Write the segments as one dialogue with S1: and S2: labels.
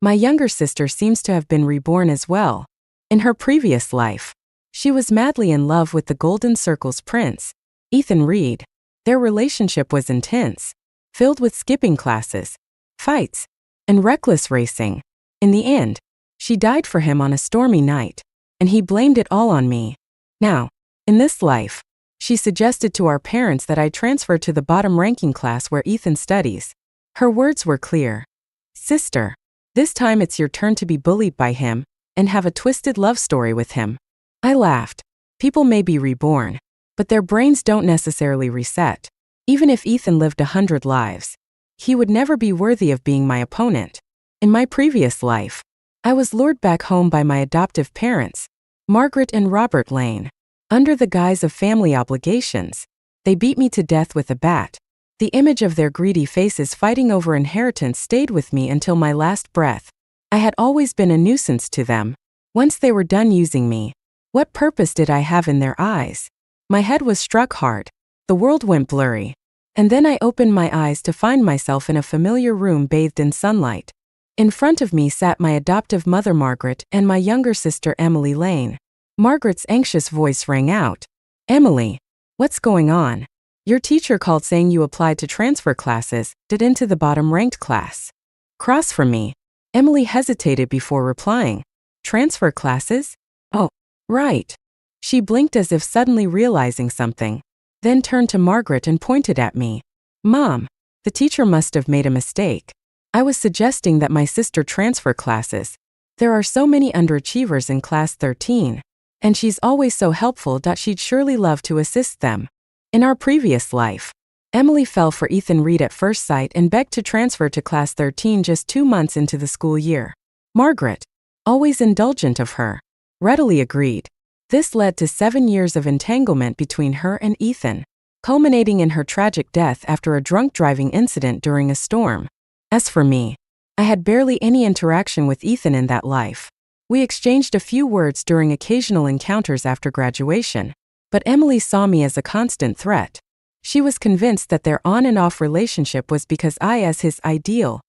S1: My younger sister seems to have been reborn as well. In her previous life, she was madly in love with the Golden Circle's prince, Ethan Reed. Their relationship was intense, filled with skipping classes, fights, and reckless racing. In the end, she died for him on a stormy night, and he blamed it all on me. Now, in this life, she suggested to our parents that I transfer to the bottom-ranking class where Ethan studies. Her words were clear. Sister, this time it's your turn to be bullied by him and have a twisted love story with him. I laughed. People may be reborn, but their brains don't necessarily reset. Even if Ethan lived 100 lives, he would never be worthy of being my opponent. In my previous life, I was lured back home by my adoptive parents, Margaret and Robert Lane. Under the guise of family obligations, they beat me to death with a bat. The image of their greedy faces fighting over inheritance stayed with me until my last breath. I had always been a nuisance to them. Once they were done using me, what purpose did I have in their eyes? My head was struck hard. The world went blurry. And then I opened my eyes to find myself in a familiar room bathed in sunlight. In front of me sat my adoptive mother Margaret and my younger sister Emily Lane. Margaret's anxious voice rang out. Emily, what's going on? Your teacher called saying you applied to transfer classes, into the bottom-ranked class. Cross from me, Emily hesitated before replying. Transfer classes? Oh, right. She blinked as if suddenly realizing something, then turned to Margaret and pointed at me. Mom, the teacher must have made a mistake. I was suggesting that my sister transfer classes. There are so many underachievers in class 13, and she's always so helpful that she'd surely love to assist them. In our previous life, Emily fell for Ethan Reed at first sight and begged to transfer to class 13 just 2 months into the school year. Margaret, always indulgent of her, readily agreed. This led to 7 years of entanglement between her and Ethan, culminating in her tragic death after a drunk driving incident during a storm. As for me, I had barely any interaction with Ethan in that life. We exchanged a few words during occasional encounters after graduation, but Emily saw me as a constant threat. She was convinced that their on and off relationship was because I, as his ideal,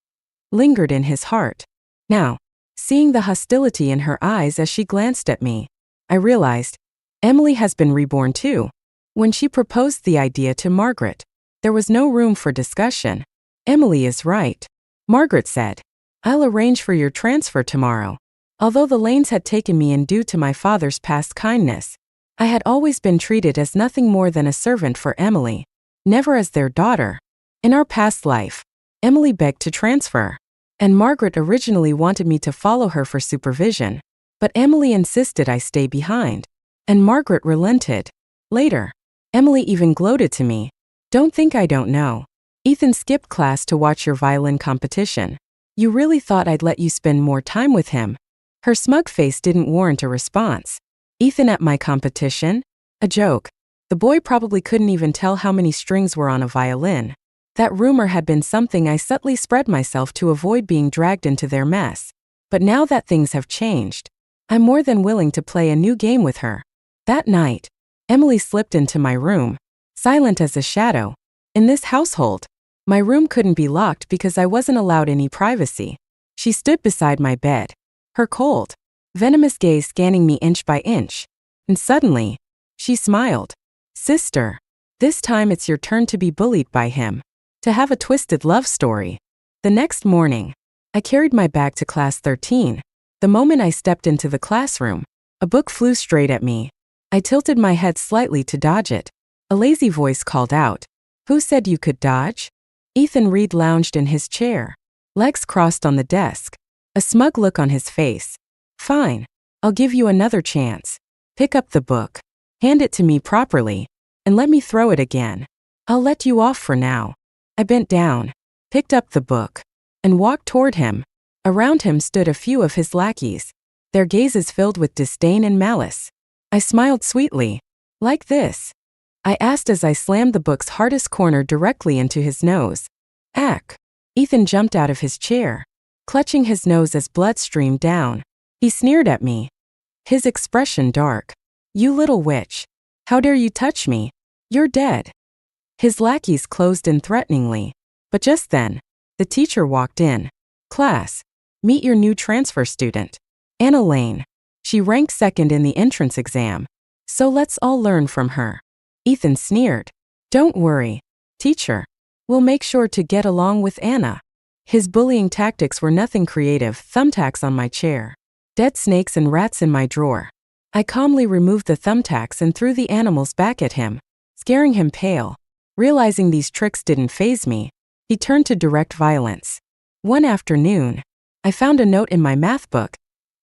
S1: lingered in his heart. Now, seeing the hostility in her eyes as she glanced at me, I realized, Emily has been reborn too. When she proposed the idea to Margaret, there was no room for discussion. Emily is right, Margaret said. I'll arrange for your transfer tomorrow. Although the Lanes had taken me in due to my father's past kindness, I had always been treated as nothing more than a servant for Emily, never as their daughter. In our past life, Emily begged to transfer, and Margaret originally wanted me to follow her for supervision, but Emily insisted I stay behind, and Margaret relented. Later, Emily even gloated to me. Don't think I don't know. Ethan skipped class to watch your violin competition. You really thought I'd let you spend more time with him? Her smug face didn't warrant a response. Ethan at my competition? A joke. The boy probably couldn't even tell how many strings were on a violin. That rumor had been something I subtly spread myself to avoid being dragged into their mess. But now that things have changed, I'm more than willing to play a new game with her. That night, Emily slipped into my room, silent as a shadow. In this household, my room couldn't be locked because I wasn't allowed any privacy. She stood beside my bed, her cold, venomous gaze scanning me inch by inch. And suddenly, she smiled. Sister, this time it's your turn to be bullied by him, to have a twisted love story. The next morning, I carried my bag to class 13. The moment I stepped into the classroom, a book flew straight at me. I tilted my head slightly to dodge it. A lazy voice called out, Who said you could dodge? Ethan Reed lounged in his chair, legs crossed on the desk, a smug look on his face. Fine, I'll give you another chance. Pick up the book, hand it to me properly, and let me throw it again. I'll let you off for now. I bent down, picked up the book, and walked toward him. Around him stood a few of his lackeys, their gazes filled with disdain and malice. I smiled sweetly. Like this? I asked as I slammed the book's hardest corner directly into his nose. Ack! Ethan jumped out of his chair, clutching his nose as blood streamed down. He sneered at me, his expression dark. You little witch. How dare you touch me? You're dead. His lackeys closed in threateningly. But just then, the teacher walked in. Class, Meet your new transfer student, Anna Lane. She ranked second in the entrance exam. So let's all learn from her. Ethan sneered. Don't worry, teacher. We'll make sure to get along with Anna. His bullying tactics were nothing creative, thumbtacks on my chair. Dead snakes and rats in my drawer. I calmly removed the thumbtacks and threw the animals back at him, scaring him pale. Realizing these tricks didn't faze me, he turned to direct violence. One afternoon, I found a note in my math book.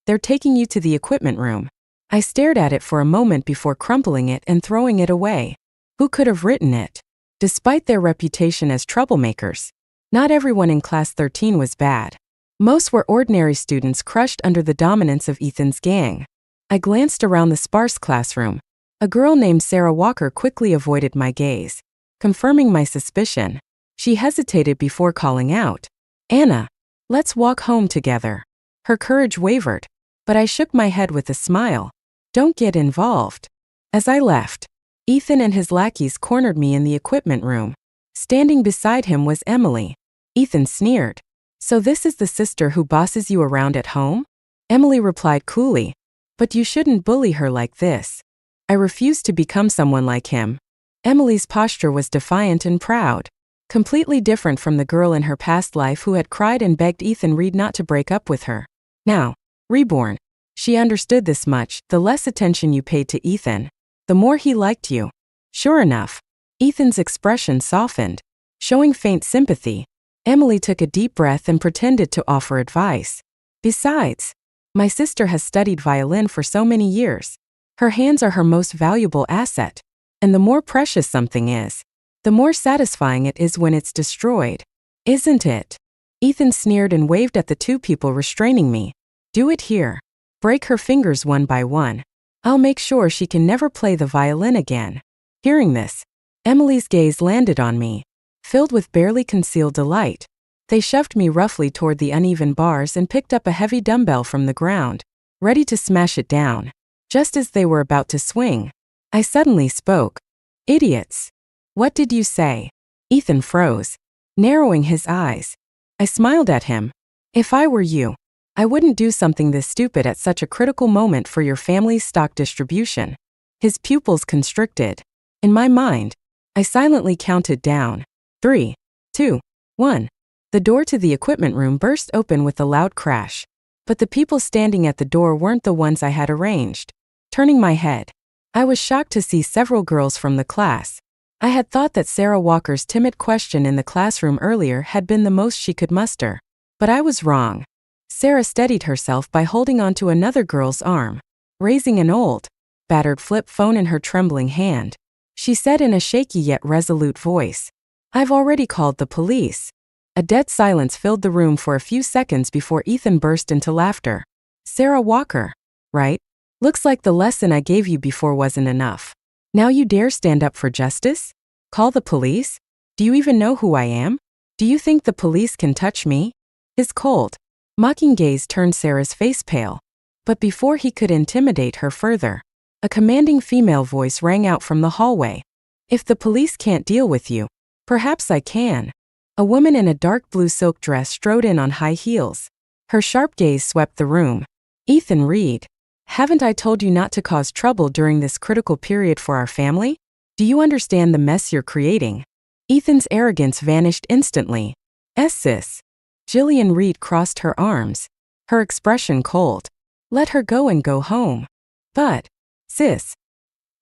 S1: They're taking you to the equipment room. I stared at it for a moment before crumpling it and throwing it away. Who could have written it? Despite their reputation as troublemakers, not everyone in Class 13 was bad. Most were ordinary students crushed under the dominance of Ethan's gang. I glanced around the sparse classroom. A girl named Sarah Walker quickly avoided my gaze, confirming my suspicion. She hesitated before calling out, Anna, let's walk home together. Her courage wavered, but I shook my head with a smile. Don't get involved. As I left, Ethan and his lackeys cornered me in the equipment room. Standing beside him was Emily. Ethan sneered. So this is the sister who bosses you around at home? Emily replied coolly. But you shouldn't bully her like this. I refused to become someone like him. Emily's posture was defiant and proud, completely different from the girl in her past life who had cried and begged Ethan Reed not to break up with her. Now, reborn. She understood this much: the less attention you paid to Ethan, the more he liked you. Sure enough, Ethan's expression softened, showing faint sympathy. Emily took a deep breath and pretended to offer advice. Besides, my sister has studied violin for so many years. Her hands are her most valuable asset. And the more precious something is, the more satisfying it is when it's destroyed. Isn't it? Ethan sneered and waved at the two people restraining me. Do it here. Break her fingers one by one. I'll make sure she can never play the violin again. Hearing this, Emily's gaze landed on me, filled with barely concealed delight. They shoved me roughly toward the uneven bars and picked up a heavy dumbbell from the ground, ready to smash it down. Just as they were about to swing, I suddenly spoke. Idiots. What did you say? Ethan froze, narrowing his eyes. I smiled at him. If I were you, I wouldn't do something this stupid at such a critical moment for your family's stock distribution. His pupils constricted. In my mind, I silently counted down. 3, 2, 1. The door to the equipment room burst open with a loud crash. But the people standing at the door weren't the ones I had arranged. Turning my head, I was shocked to see several girls from the class. I had thought that Sarah Walker's timid question in the classroom earlier had been the most she could muster. But I was wrong. Sarah steadied herself by holding onto another girl's arm, raising an old, battered flip phone in her trembling hand. She said in a shaky yet resolute voice, I've already called the police. A dead silence filled the room for a few seconds before Ethan burst into laughter. Sarah Walker, right? Looks like the lesson I gave you before wasn't enough. Now you dare stand up for justice? Call the police? Do you even know who I am? Do you think the police can touch me? His cold, mocking gaze turned Sarah's face pale. But before he could intimidate her further, a commanding female voice rang out from the hallway. If the police can't deal with you, perhaps I can. A woman in a dark blue silk dress strode in on high heels. Her sharp gaze swept the room. Ethan Reed, haven't I told you not to cause trouble during this critical period for our family? Do you understand the mess you're creating? Ethan's arrogance vanished instantly. Sis. Jillian Reed crossed her arms, her expression cold. Let her go and go home. But, sis,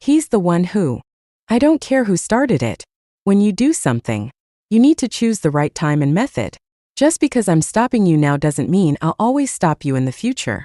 S1: he's the one who. I don't care who started it. When you do something, you need to choose the right time and method. Just because I'm stopping you now doesn't mean I'll always stop you in the future.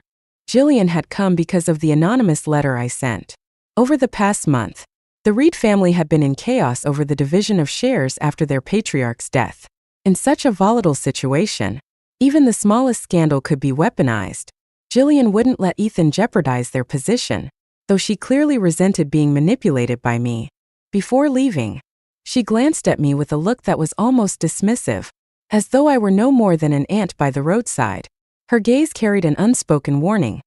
S1: Jillian had come because of the anonymous letter I sent. Over the past month, the Reed family had been in chaos over the division of shares after their patriarch's death. In such a volatile situation, even the smallest scandal could be weaponized. Jillian wouldn't let Ethan jeopardize their position, though she clearly resented being manipulated by me. Before leaving, she glanced at me with a look that was almost dismissive, as though I were no more than an ant by the roadside. Her gaze carried an unspoken warning.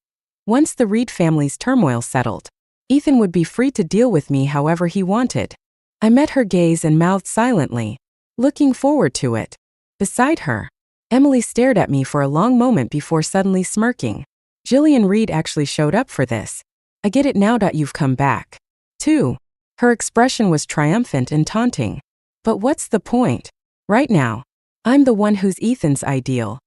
S1: Once the Reed family's turmoil settled, Ethan would be free to deal with me however he wanted. I met her gaze and mouthed silently, looking forward to it. Beside her, Emily stared at me for a long moment before suddenly smirking. Jillian Reed actually showed up for this. I get it now that you've come back. Too. Her expression was triumphant and taunting. But what's the point? Right now, I'm the one who's Ethan's ideal.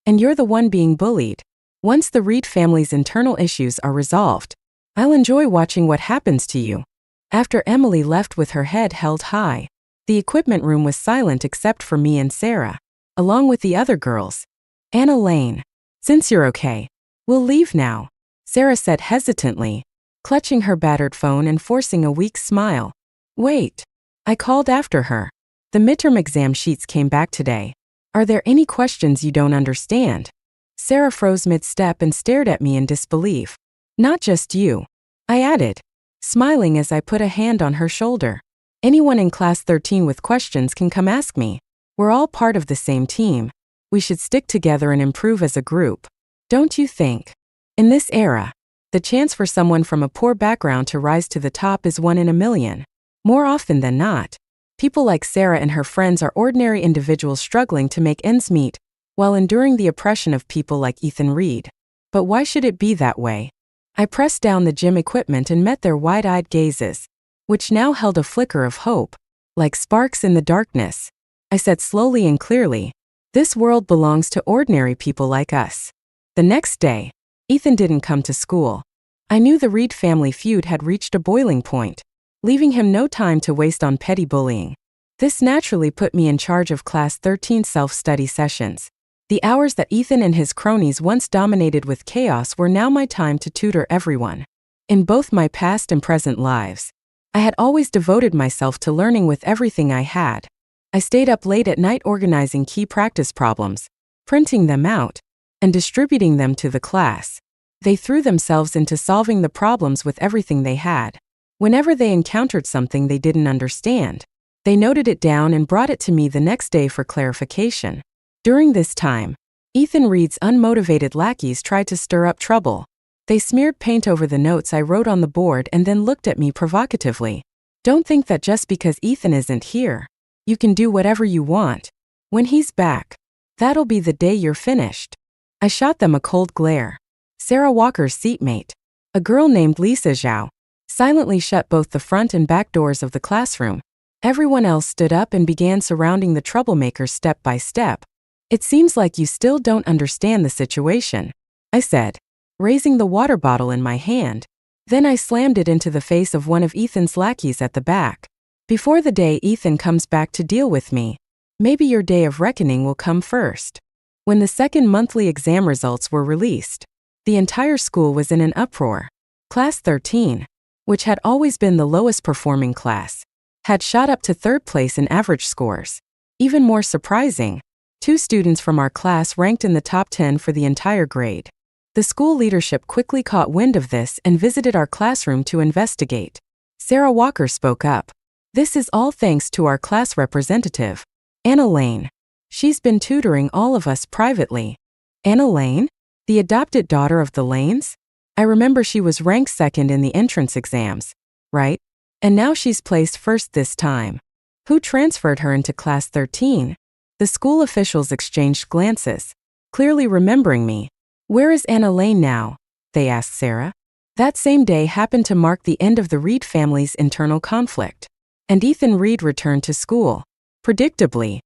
S1: And you're the one being bullied. Once the Reed family's internal issues are resolved, I'll enjoy watching what happens to you. After Emily left with her head held high, the equipment room was silent except for me and Sarah, along with the other girls. Anna Lane. Since you're okay, we'll leave now, Sarah said hesitantly, clutching her battered phone and forcing a weak smile. Wait. I called after her. The midterm exam sheets came back today. Are there any questions you don't understand? Sarah froze mid-step and stared at me in disbelief. Not just you, I added, smiling as I put a hand on her shoulder. Anyone in class 13 with questions can come ask me. We're all part of the same team. We should stick together and improve as a group. Don't you think? In this era, the chance for someone from a poor background to rise to the top is 1 in a million. More often than not, people like Sarah and her friends are ordinary individuals struggling to make ends meet while enduring the oppression of people like Ethan Reed. But why should it be that way? I pressed down the gym equipment and met their wide-eyed gazes, which now held a flicker of hope, like sparks in the darkness. I said slowly and clearly, this world belongs to ordinary people like us. The next day, Ethan didn't come to school. I knew the Reed family feud had reached a boiling point, leaving him no time to waste on petty bullying. This naturally put me in charge of Class 13 self-study sessions. The hours that Ethan and his cronies once dominated with chaos were now my time to tutor everyone. In both my past and present lives, I had always devoted myself to learning with everything I had. I stayed up late at night organizing key practice problems, printing them out, and distributing them to the class. They threw themselves into solving the problems with everything they had. Whenever they encountered something they didn't understand, they noted it down and brought it to me the next day for clarification. During this time, Ethan Reed's unmotivated lackeys tried to stir up trouble. They smeared paint over the notes I wrote on the board and then looked at me provocatively. Don't think that just because Ethan isn't here, you can do whatever you want. When he's back, that'll be the day you're finished. I shot them a cold glare. Sarah Walker's seatmate, a girl named Lisa Zhao, silently shut both the front and back doors of the classroom. Everyone else stood up and began surrounding the troublemakers step by step. It seems like you still don't understand the situation, I said, raising the water bottle in my hand. Then I slammed it into the face of one of Ethan's lackeys at the back. Before the day Ethan comes back to deal with me, maybe your day of reckoning will come first. When the second monthly exam results were released, the entire school was in an uproar. Class 13, which had always been the lowest performing class, had shot up to third place in average scores. Even more surprising, 2 students from our class ranked in the top 10 for the entire grade. The school leadership quickly caught wind of this and visited our classroom to investigate. Sarah Walker spoke up. This is all thanks to our class representative, Anna Lane. She's been tutoring all of us privately. Anna Lane? The adopted daughter of the Lanes? I remember she was ranked second in the entrance exams, right? And now she's placed first this time. Who transferred her into Class 13? The school officials exchanged glances, clearly remembering me. Where is Anna Lane now? They asked Sarah. That same day happened to mark the end of the Reed family's internal conflict, and Ethan Reed returned to school. Predictably,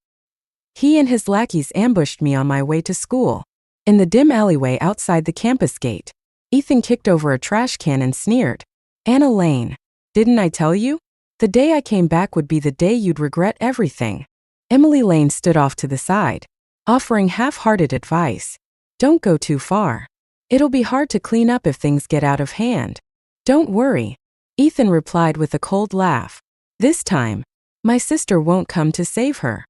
S1: he and his lackeys ambushed me on my way to school. In the dim alleyway outside the campus gate, Ethan kicked over a trash can and sneered. Anna Lane, didn't I tell you? The day I came back would be the day you'd regret everything. Emily Lane stood off to the side, offering half-hearted advice. Don't go too far. It'll be hard to clean up if things get out of hand. Don't worry, Ethan replied with a cold laugh. This time, my sister won't come to save her.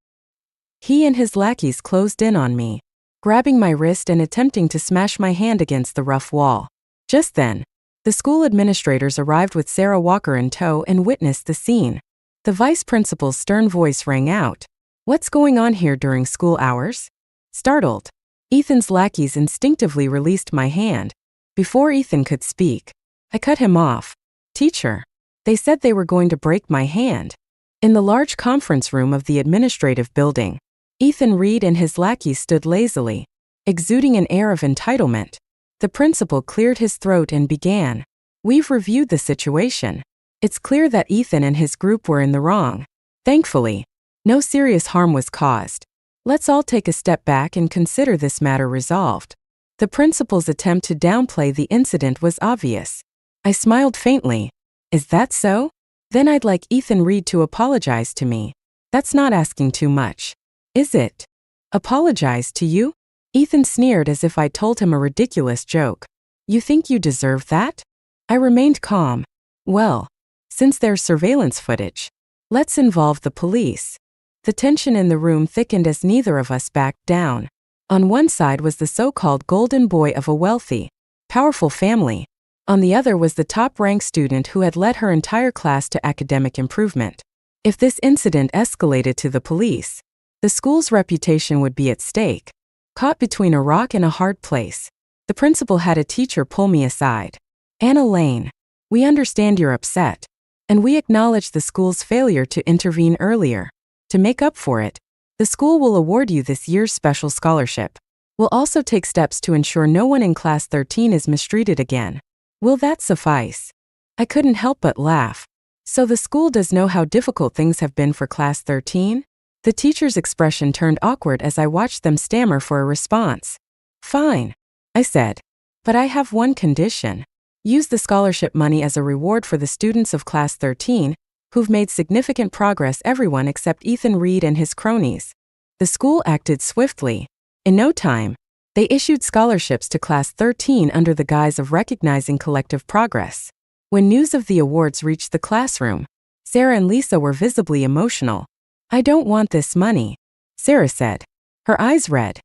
S1: He and his lackeys closed in on me, grabbing my wrist and attempting to smash my hand against the rough wall. Just then, the school administrators arrived with Sarah Walker in tow and witnessed the scene. The vice principal's stern voice rang out. What's going on here during school hours? Startled, Ethan's lackeys instinctively released my hand. Before Ethan could speak, I cut him off. Teacher, they said they were going to break my hand. In the large conference room of the administrative building, Ethan Reed and his lackeys stood lazily, exuding an air of entitlement. The principal cleared his throat and began. We've reviewed the situation. It's clear that Ethan and his group were in the wrong. Thankfully, no serious harm was caused. Let's all take a step back and consider this matter resolved. The principal's attempt to downplay the incident was obvious. I smiled faintly. Is that so? Then I'd like Ethan Reed to apologize to me. That's not asking too much, is it? Apologize to you? Ethan sneered as if I'd told him a ridiculous joke. You think you deserve that? I remained calm. Well, since there's surveillance footage, let's involve the police. The tension in the room thickened as neither of us backed down. On one side was the so-called golden boy of a wealthy, powerful family. On the other was the top-ranked student who had led her entire class to academic improvement. If this incident escalated to the police, the school's reputation would be at stake. Caught between a rock and a hard place, the principal had a teacher pull me aside. Anna Lane, we understand you're upset, and we acknowledge the school's failure to intervene earlier. To make up for it, the school will award you this year's special scholarship. We'll also take steps to ensure no one in Class 13 is mistreated again. Will that suffice? I couldn't help but laugh. So the school does know how difficult things have been for Class 13? The teacher's expression turned awkward as I watched them stammer for a response. Fine, I said. But I have one condition. Use the scholarship money as a reward for the students of Class 13, who've made significant progress, everyone except Ethan Reed and his cronies. The school acted swiftly. In no time, they issued scholarships to Class 13 under the guise of recognizing collective progress. When news of the awards reached the classroom, Sarah and Lisa were visibly emotional. I don't want this money, Sarah said, her eyes red.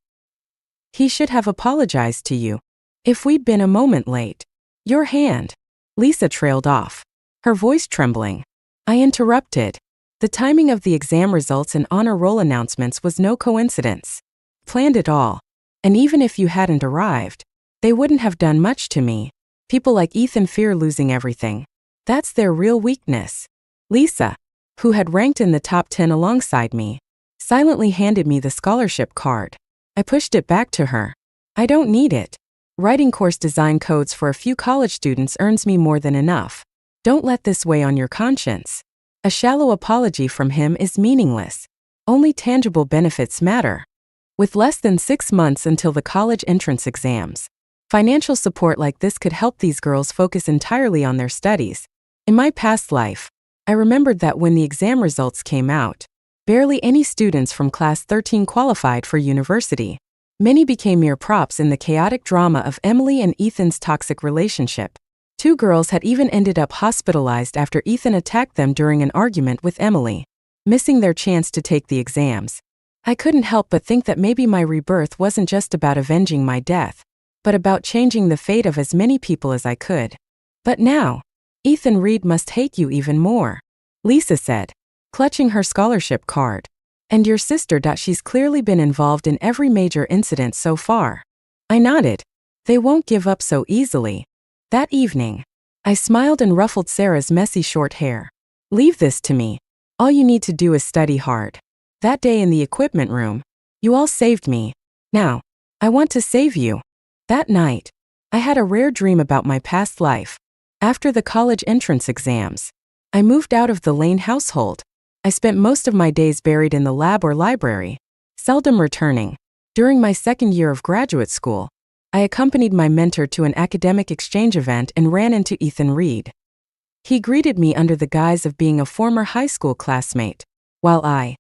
S1: He should have apologized to you. If we'd been a moment late. Your hand. Lisa trailed off, her voice trembling. I interrupted. The timing of the exam results and honor roll announcements was no coincidence. Planned it all. And even if you hadn't arrived, they wouldn't have done much to me. People like Ethan fear losing everything. That's their real weakness. Lisa, who had ranked in the top 10 alongside me, silently handed me the scholarship card. I pushed it back to her. I don't need it. Writing course design codes for a few college students earns me more than enough. Don't let this weigh on your conscience. A shallow apology from him is meaningless. Only tangible benefits matter. With less than 6 months until the college entrance exams, financial support like this could help these girls focus entirely on their studies. In my past life, I remembered that when the exam results came out, barely any students from Class 13 qualified for university. Many became mere props in the chaotic drama of Emily and Ethan's toxic relationship. 2 girls had even ended up hospitalized after Ethan attacked them during an argument with Emily, missing their chance to take the exams. I couldn't help but think that maybe my rebirth wasn't just about avenging my death, but about changing the fate of as many people as I could. But now, Ethan Reed must hate you even more, Lisa said, clutching her scholarship card. And your sister. She's clearly been involved in every major incident so far. I nodded. They won't give up so easily. That evening, I smiled and ruffled Sarah's messy short hair. Leave this to me. All you need to do is study hard. That day in the equipment room, you all saved me. Now, I want to save you. That night, I had a rare dream about my past life. After the college entrance exams, I moved out of the Lane household. I spent most of my days buried in the lab or library, seldom returning. During my second year of graduate school, I accompanied my mentor to an academic exchange event and ran into Ethan Reed. He greeted me under the guise of being a former high school classmate, while I,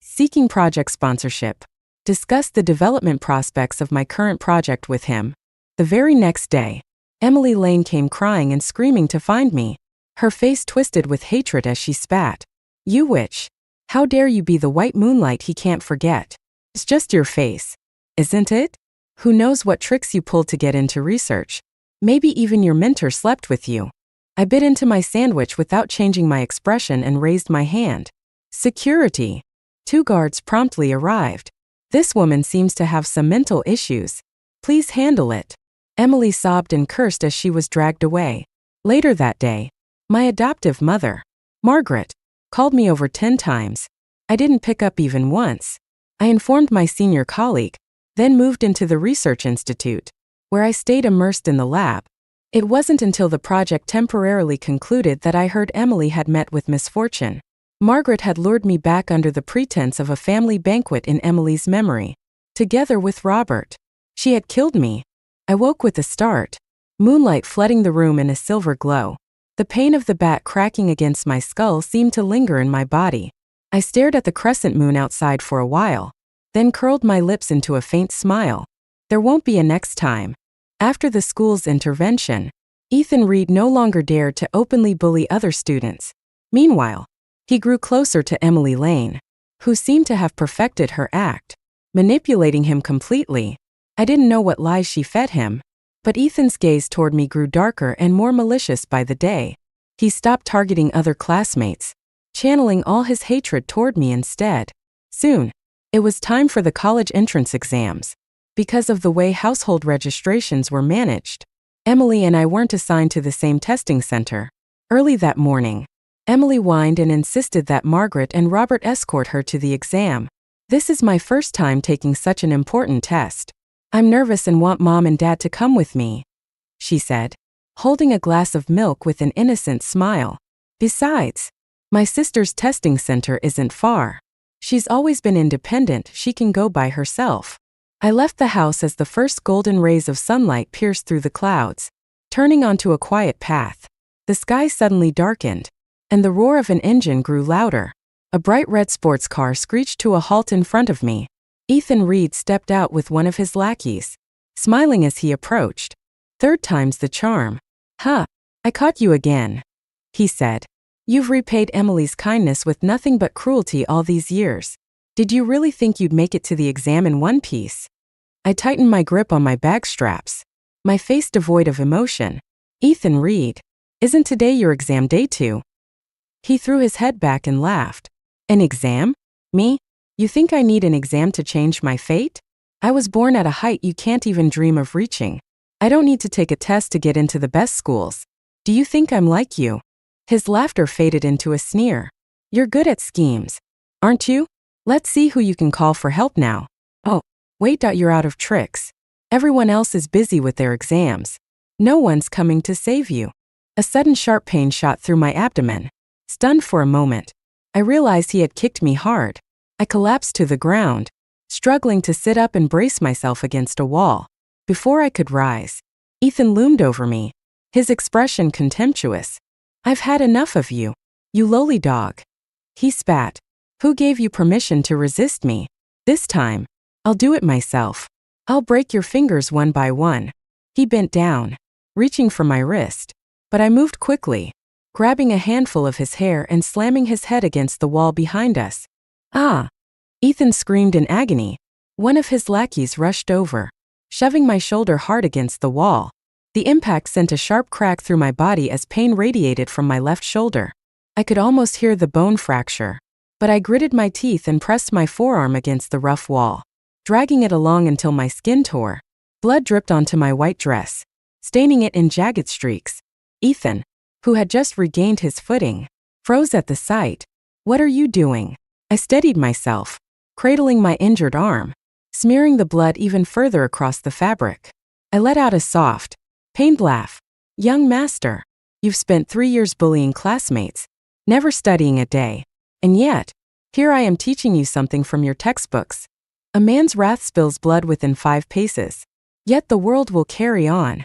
S1: seeking project sponsorship, discussed the development prospects of my current project with him. The very next day, Emily Lane came crying and screaming to find me, her face twisted with hatred as she spat. You witch! How dare you be the white moonlight he can't forget? It's just your face, isn't it? Who knows what tricks you pulled to get into research? Maybe even your mentor slept with you. I bit into my sandwich without changing my expression and raised my hand. Security! 2 guards promptly arrived. This woman seems to have some mental issues. Please handle it. Emily sobbed and cursed as she was dragged away. Later that day, my adoptive mother, Margaret, called me over 10 times. I didn't pick up even once. I informed my senior colleague, then moved into the research institute, where I stayed immersed in the lab. It wasn't until the project temporarily concluded that I heard Emily had met with misfortune. Margaret had lured me back under the pretense of a family banquet in Emily's memory. Together with Robert. She had killed me. I woke with a start. Moonlight flooding the room in a silver glow. The pain of the bat cracking against my skull seemed to linger in my body. I stared at the crescent moon outside for a while, then curled my lips into a faint smile. There won't be a next time. After the school's intervention, Ethan Reed no longer dared to openly bully other students. Meanwhile, he grew closer to Emily Lane, who seemed to have perfected her act, manipulating him completely. I didn't know what lies she fed him, but Ethan's gaze toward me grew darker and more malicious by the day. He stopped targeting other classmates, channeling all his hatred toward me instead. Soon, it was time for the college entrance exams. Because of the way household registrations were managed, Emily and I weren't assigned to the same testing center. Early that morning, Emily whined and insisted that Margaret and Robert escort her to the exam. This is my first time taking such an important test. I'm nervous and want Mom and Dad to come with me, she said, holding a glass of milk with an innocent smile. Besides, my sister's testing center isn't far. She's always been independent, she can go by herself. I left the house as the first golden rays of sunlight pierced through the clouds, turning onto a quiet path. The sky suddenly darkened, and the roar of an engine grew louder. A bright red sports car screeched to a halt in front of me. Ethan Reed stepped out with one of his lackeys, smiling as he approached. Third time's the charm. Huh, I caught you again, he said. You've repaid Emily's kindness with nothing but cruelty all these years. Did you really think you'd make it to the exam in one piece? I tightened my grip on my bag straps, my face devoid of emotion. Ethan Reed, isn't today your exam day too? He threw his head back and laughed. An exam? Me? You think I need an exam to change my fate? I was born at a height you can't even dream of reaching. I don't need to take a test to get into the best schools. Do you think I'm like you? His laughter faded into a sneer. You're good at schemes, aren't you? Let's see who you can call for help now. Oh, wait, you're out of tricks. Everyone else is busy with their exams. No one's coming to save you. A sudden sharp pain shot through my abdomen. Stunned for a moment, I realized he had kicked me hard. I collapsed to the ground, struggling to sit up and brace myself against a wall. Before I could rise, Ethan loomed over me, his expression contemptuous. I've had enough of you, you lowly dog. He spat. Who gave you permission to resist me? This time, I'll do it myself. I'll break your fingers one by one. He bent down, reaching for my wrist, but I moved quickly, grabbing a handful of his hair and slamming his head against the wall behind us. Ah! Ethan screamed in agony. One of his lackeys rushed over, shoving my shoulder hard against the wall. The impact sent a sharp crack through my body as pain radiated from my left shoulder. I could almost hear the bone fracture, but I gritted my teeth and pressed my forearm against the rough wall, dragging it along until my skin tore. Blood dripped onto my white dress, staining it in jagged streaks. Ethan, who had just regained his footing, froze at the sight. What are you doing? I steadied myself, cradling my injured arm, smearing the blood even further across the fabric. I let out a soft, pained laugh. Young master, you've spent 3 years bullying classmates, never studying a day, and yet, here I am teaching you something from your textbooks. A man's wrath spills blood within 5 paces, yet the world will carry on.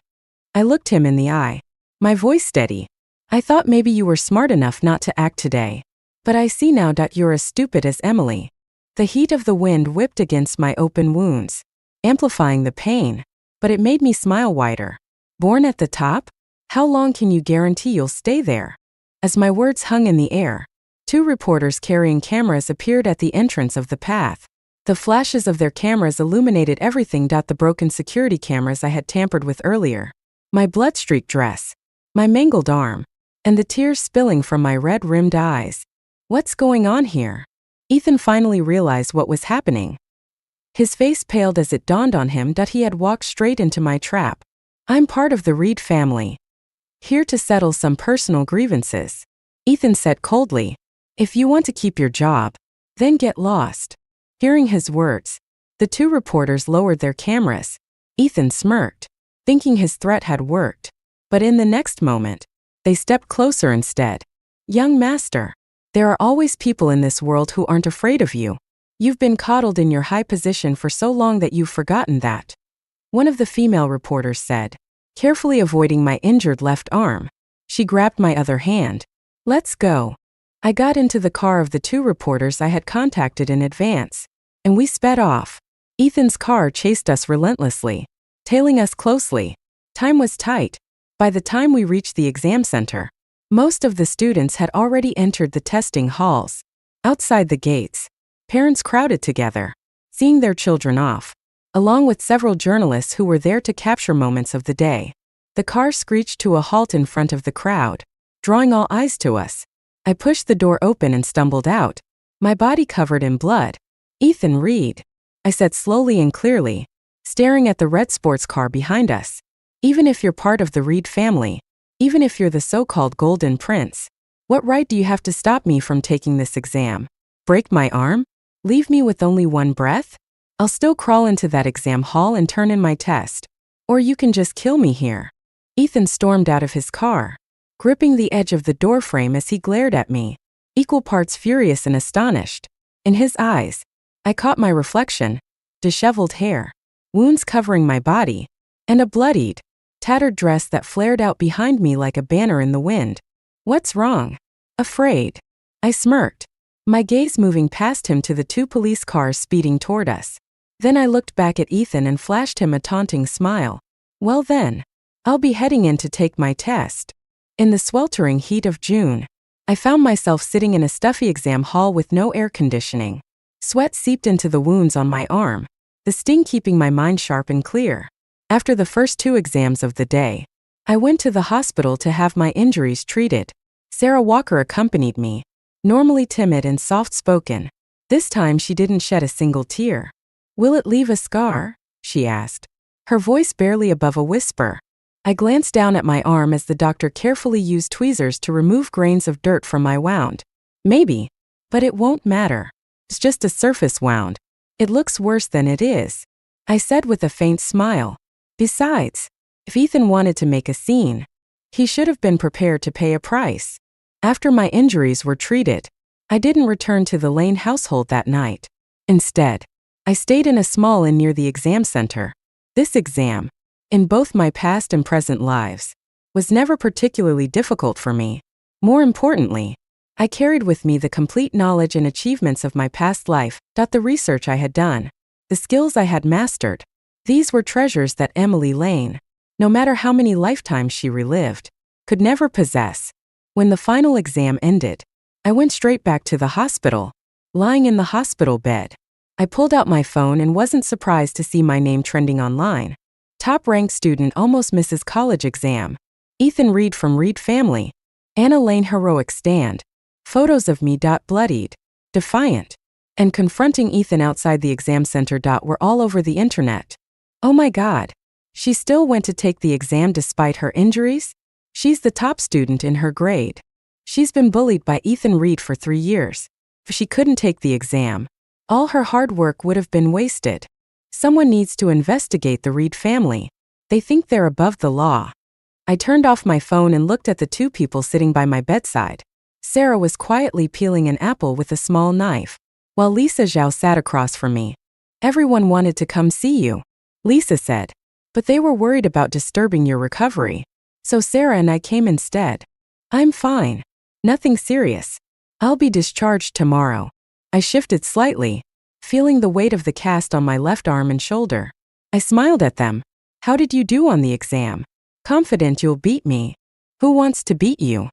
S1: I looked him in the eye, my voice steady. I thought maybe you were smart enough not to act today, but I see now that you're as stupid as Emily. The heat of the wind whipped against my open wounds, amplifying the pain, but it made me smile wider. Born at the top? How long can you guarantee you'll stay there? As my words hung in the air, 2 reporters carrying cameras appeared at the entrance of the path. The flashes of their cameras illuminated everything. The broken security cameras I had tampered with earlier, my blood-streaked dress, my mangled arm, and the tears spilling from my red-rimmed eyes. What's going on here? Ethan finally realized what was happening. His face paled as it dawned on him that he had walked straight into my trap. I'm part of the Reed family, here to settle some personal grievances, Ethan said coldly. If you want to keep your job, then get lost. Hearing his words, the two reporters lowered their cameras. Ethan smirked, thinking his threat had worked. But in the next moment, they stepped closer instead. Young master, there are always people in this world who aren't afraid of you. You've been coddled in your high position for so long that you've forgotten that. One of the female reporters said, carefully avoiding my injured left arm. She grabbed my other hand. Let's go. I got into the car of the two reporters I had contacted in advance, and we sped off. Ethan's car chased us relentlessly, tailing us closely. Time was tight. By the time we reached the exam center, most of the students had already entered the testing halls. Outside the gates, parents crowded together, seeing their children off, along with several journalists who were there to capture moments of the day. The car screeched to a halt in front of the crowd, drawing all eyes to us. I pushed the door open and stumbled out, my body covered in blood. Ethan Reed, I said slowly and clearly, staring at the red sports car behind us. Even if you're part of the Reed family, even if you're the so-called Golden Prince, what right do you have to stop me from taking this exam? Break my arm? Leave me with only one breath? I'll still crawl into that exam hall and turn in my test. Or you can just kill me here. Ethan stormed out of his car, gripping the edge of the doorframe as he glared at me, equal parts furious and astonished. In his eyes, I caught my reflection, disheveled hair, wounds covering my body, and a bloodied, tattered dress that flared out behind me like a banner in the wind. What's wrong? Afraid. I smirked, my gaze moving past him to the two police cars speeding toward us. Then I looked back at Ethan and flashed him a taunting smile. Well then, I'll be heading in to take my test. In the sweltering heat of June, I found myself sitting in a stuffy exam hall with no air conditioning. Sweat seeped into the wounds on my arm, the sting keeping my mind sharp and clear. After the first two exams of the day, I went to the hospital to have my injuries treated. Sarah Walker accompanied me, normally timid and soft-spoken. This time she didn't shed a single tear. Will it leave a scar? She asked, her voice barely above a whisper. I glanced down at my arm as the doctor carefully used tweezers to remove grains of dirt from my wound. Maybe, but it won't matter. It's just a surface wound. It looks worse than it is, I said with a faint smile. Besides, if Ethan wanted to make a scene, he should have been prepared to pay a price. After my injuries were treated, I didn't return to the Lane household that night. Instead, I stayed in a small inn near the exam center. This exam, in both my past and present lives, was never particularly difficult for me. More importantly, I carried with me the complete knowledge and achievements of my past life, the research I had done, the skills I had mastered. These were treasures that Emily Lane, no matter how many lifetimes she relived, could never possess. When the final exam ended, I went straight back to the hospital. Lying in the hospital bed, I pulled out my phone and wasn't surprised to see my name trending online. Top-ranked student almost misses college exam. Ethan Reed from Reed family. Anna Lane heroic stand. Photos of me. Bloodied, defiant, and confronting Ethan outside the exam center. Were all over the internet. Oh my God. She still went to take the exam despite her injuries? She's the top student in her grade. She's been bullied by Ethan Reed for 3 years. If she couldn't take the exam, all her hard work would have been wasted. Someone needs to investigate the Reed family. They think they're above the law. I turned off my phone and looked at the two people sitting by my bedside. Sarah was quietly peeling an apple with a small knife, while Lisa Zhao sat across from me. Everyone wanted to come see you, Lisa said, but they were worried about disturbing your recovery. So Sarah and I came instead. I'm fine. Nothing serious. I'll be discharged tomorrow. I shifted slightly, feeling the weight of the cast on my left arm and shoulder. I smiled at them. How did you do on the exam? Confident you'll beat me. Who wants to beat you?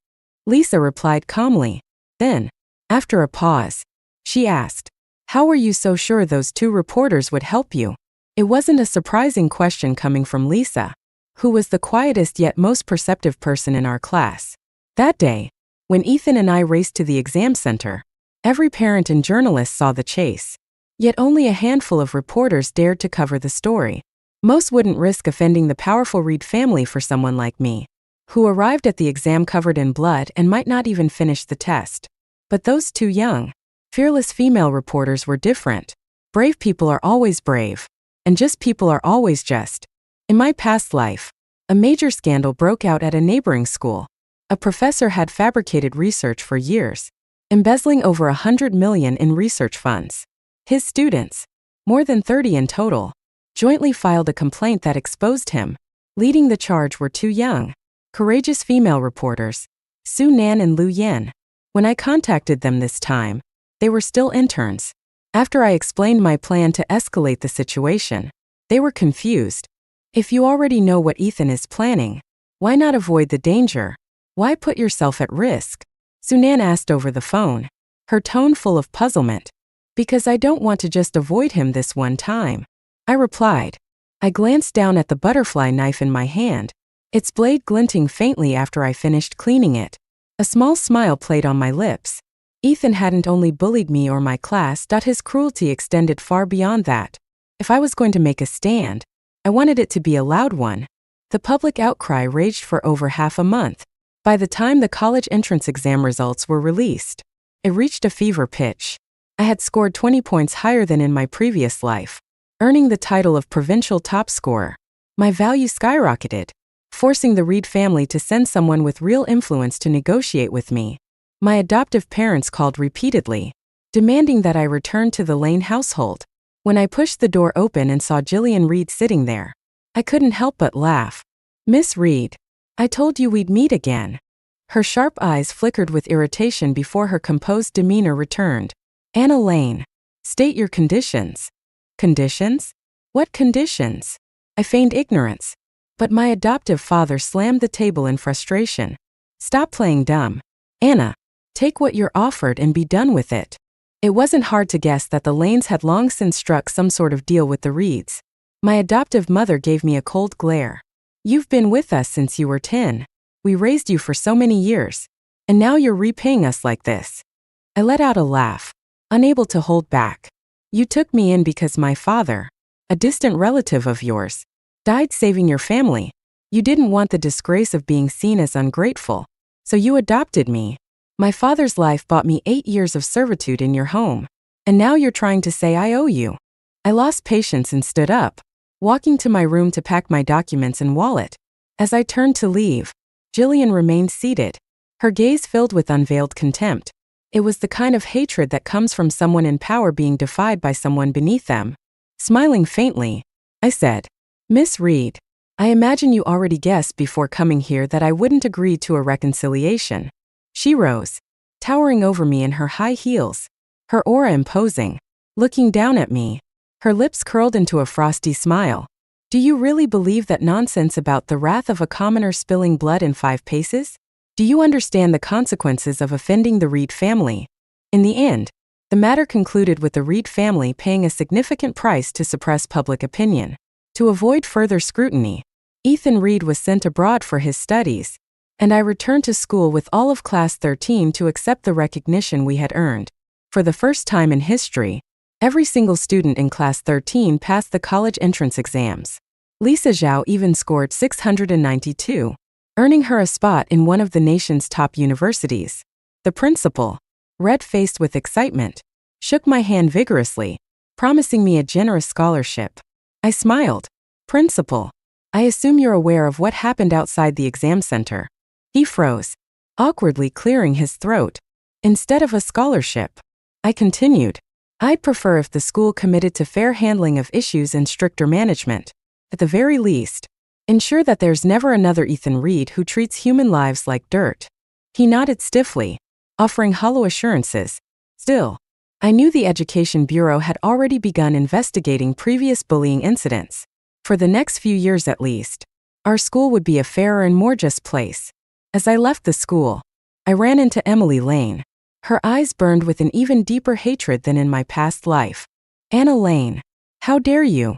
S1: Lisa replied calmly. Then, after a pause, she asked, how were you so sure those two reporters would help you? It wasn't a surprising question coming from Lisa, who was the quietest yet most perceptive person in our class. That day, when Ethan and I raced to the exam center, every parent and journalist saw the chase. Yet only a handful of reporters dared to cover the story. Most wouldn't risk offending the powerful Reed family for someone like me, who arrived at the exam covered in blood and might not even finish the test. But those two young, fearless female reporters were different. Brave people are always brave. And just people are always just. In my past life, a major scandal broke out at a neighboring school. A professor had fabricated research for years, embezzling over $100 million in research funds. His students, more than 30 in total, jointly filed a complaint that exposed him. Leading the charge were two young, courageous female reporters, Su Nan and Lu Yan. When I contacted them this time, they were still interns. After I explained my plan to escalate the situation, they were confused. If you already know what Ethan is planning, why not avoid the danger? Why put yourself at risk? Su Nan asked over the phone, her tone full of puzzlement. Because I don't want to just avoid him this one time, I replied. I glanced down at the butterfly knife in my hand, its blade glinting faintly after I finished cleaning it. A small smile played on my lips. Ethan hadn't only bullied me or my class, his cruelty extended far beyond that. If I was going to make a stand, I wanted it to be a loud one. The public outcry raged for over half a month. By the time the college entrance exam results were released, it reached a fever pitch. I had scored 20 points higher than in my previous life, earning the title of provincial top scorer. My value skyrocketed, forcing the Reed family to send someone with real influence to negotiate with me. My adoptive parents called repeatedly, demanding that I return to the Lane household. When I pushed the door open and saw Jillian Reed sitting there, I couldn't help but laugh. Miss Reed, I told you we'd meet again. Her sharp eyes flickered with irritation before her composed demeanor returned. Anna Lane, state your conditions. Conditions? What conditions? I feigned ignorance. But my adoptive father slammed the table in frustration. Stop playing dumb. Anna, take what you're offered and be done with it. It wasn't hard to guess that the Lanes had long since struck some sort of deal with the Reeds. My adoptive mother gave me a cold glare. You've been with us since you were 10. We raised you for so many years. And now you're repaying us like this. I let out a laugh, unable to hold back. You took me in because my father, a distant relative of yours, died saving your family. You didn't want the disgrace of being seen as ungrateful, so you adopted me. My father's life bought me 8 years of servitude in your home, and now you're trying to say I owe you. I lost patience and stood up, walking to my room to pack my documents and wallet. As I turned to leave, Jillian remained seated, her gaze filled with unveiled contempt. It was the kind of hatred that comes from someone in power being defied by someone beneath them. Smiling faintly, I said, Miss Reed, I imagine you already guessed before coming here that I wouldn't agree to a reconciliation. She rose, towering over me in her high heels, her aura imposing, looking down at me, her lips curled into a frosty smile. Do you really believe that nonsense about the wrath of a commoner spilling blood in 5 paces? Do you understand the consequences of offending the Reed family? In the end, the matter concluded with the Reed family paying a significant price to suppress public opinion. To avoid further scrutiny, Ethan Reed was sent abroad for his studies, and I returned to school with all of Class 13 to accept the recognition we had earned. For the first time in history, every single student in Class 13 passed the college entrance exams. Lisa Zhao even scored 692, earning her a spot in one of the nation's top universities. The principal, red-faced with excitement, shook my hand vigorously, promising me a generous scholarship. I smiled. Principal, I assume you're aware of what happened outside the exam center. He froze, awkwardly clearing his throat. Instead of a scholarship, I continued, I'd prefer if the school committed to fair handling of issues and stricter management. At the very least, ensure that there's never another Ethan Reed who treats human lives like dirt. He nodded stiffly, offering hollow assurances. Still, I knew the Education Bureau had already begun investigating previous bullying incidents. For the next few years at least, our school would be a fairer and more just place. As I left the school, I ran into Emily Lane. Her eyes burned with an even deeper hatred than in my past life. Anna Lane, how dare you?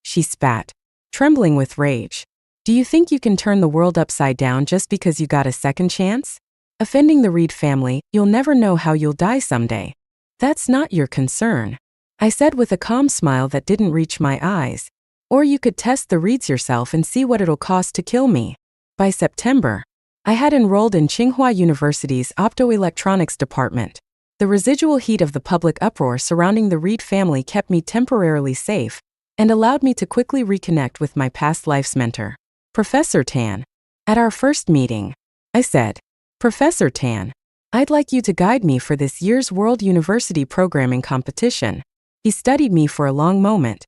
S1: She spat, trembling with rage. Do you think you can turn the world upside down just because you got a second chance? Offending the Reed family, you'll never know how you'll die someday. That's not your concern, I said with a calm smile that didn't reach my eyes. Or you could test the Reeds yourself and see what it'll cost to kill me. By September, I had enrolled in Tsinghua University's optoelectronics department. The residual heat of the public uproar surrounding the Reed family kept me temporarily safe and allowed me to quickly reconnect with my past life's mentor, Professor Tan. At our first meeting, I said, "Professor Tan, I'd like you to guide me for this year's World University Programming Competition." He studied me for a long moment,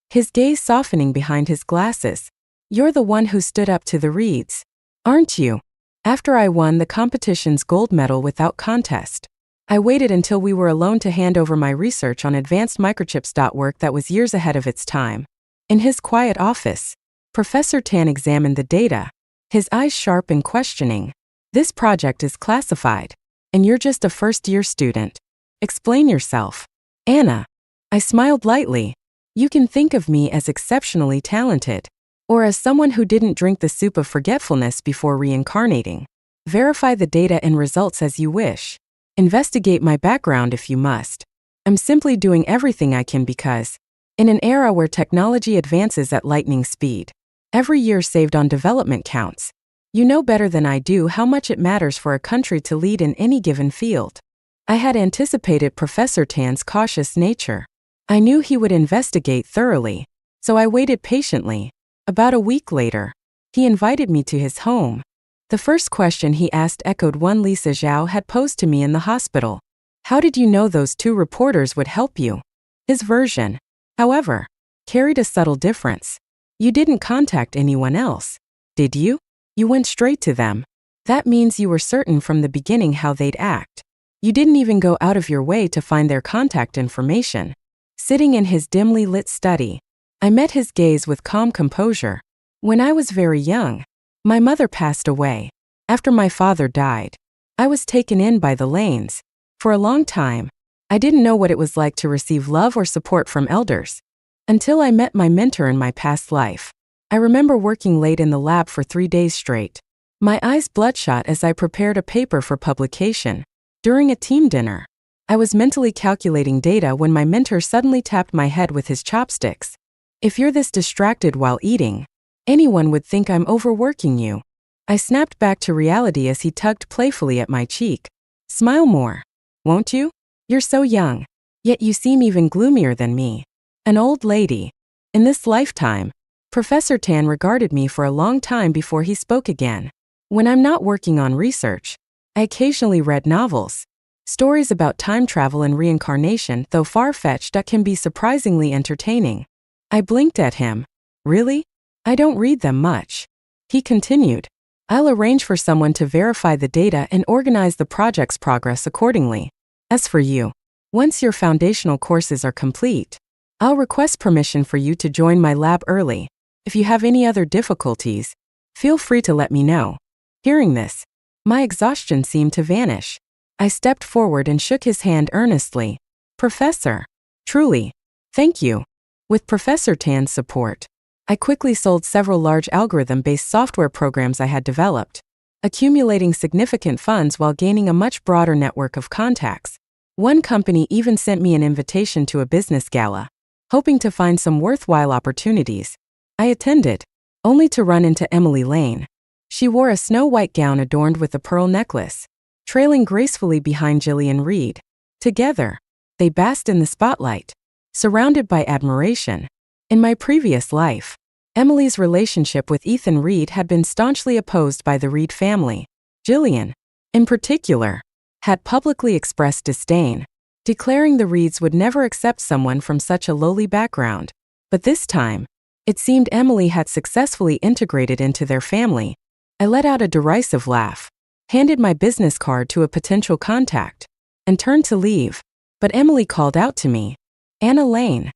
S1: his gaze softening behind his glasses. "You're the one who stood up to the Reeds, aren't you?" After I won the competition's gold medal without contest, I waited until we were alone to hand over my research on advanced microchips. Work that was years ahead of its time. In his quiet office, Professor Tan examined the data, his eyes sharp and questioning. "This project is classified, and you're just a first-year student. Explain yourself." "Anna." I smiled lightly. "You can think of me as exceptionally talented, or as someone who didn't drink the soup of forgetfulness before reincarnating. Verify the data and results as you wish. Investigate my background if you must. I'm simply doing everything I can because, in an era where technology advances at lightning speed, every year saved on development counts. You know better than I do how much it matters for a country to lead in any given field." I had anticipated Professor Tan's cautious nature. I knew he would investigate thoroughly, so I waited patiently. About a week later, he invited me to his home. The first question he asked echoed one Lisa Zhao had posed to me in the hospital. "How did you know those two reporters would help you?" His version, however, carried a subtle difference. "You didn't contact anyone else, did you? You went straight to them. That means you were certain from the beginning how they'd act. You didn't even go out of your way to find their contact information." Sitting in his dimly lit study, I met his gaze with calm composure. "When I was very young, my mother passed away. After my father died, I was taken in by the Lanes. For a long time, I didn't know what it was like to receive love or support from elders. Until I met my mentor in my past life. I remember working late in the lab for 3 days straight, my eyes bloodshot as I prepared a paper for publication. During a team dinner, I was mentally calculating data when my mentor suddenly tapped my head with his chopsticks. "If you're this distracted while eating, anyone would think I'm overworking you." I snapped back to reality as he tugged playfully at my cheek. "Smile more, won't you? You're so young, yet you seem even gloomier than me. An old lady." In this lifetime, Professor Tan regarded me for a long time before he spoke again. "When I'm not working on research, I occasionally read novels. Stories about time travel and reincarnation, though far-fetched, can be surprisingly entertaining." I blinked at him. "Really? I don't read them much." He continued. "I'll arrange for someone to verify the data and organize the project's progress accordingly. As for you, once your foundational courses are complete, I'll request permission for you to join my lab early. If you have any other difficulties, feel free to let me know." Hearing this, my exhaustion seemed to vanish. I stepped forward and shook his hand earnestly. "Professor, truly, thank you." With Professor Tan's support, I quickly sold several large algorithm-based software programs I had developed, accumulating significant funds while gaining a much broader network of contacts. One company even sent me an invitation to a business gala, hoping to find some worthwhile opportunities. I attended, only to run into Emily Lane. She wore a snow-white gown adorned with a pearl necklace, trailing gracefully behind Gillian Reed. Together, they basked in the spotlight, surrounded by admiration. In my previous life, Emily's relationship with Ethan Reed had been staunchly opposed by the Reed family. Gillian, in particular, had publicly expressed disdain, declaring the Reeds would never accept someone from such a lowly background. But this time, it seemed Emily had successfully integrated into their family. I let out a derisive laugh, handed my business card to a potential contact, and turned to leave. But Emily called out to me, "Anna Lane."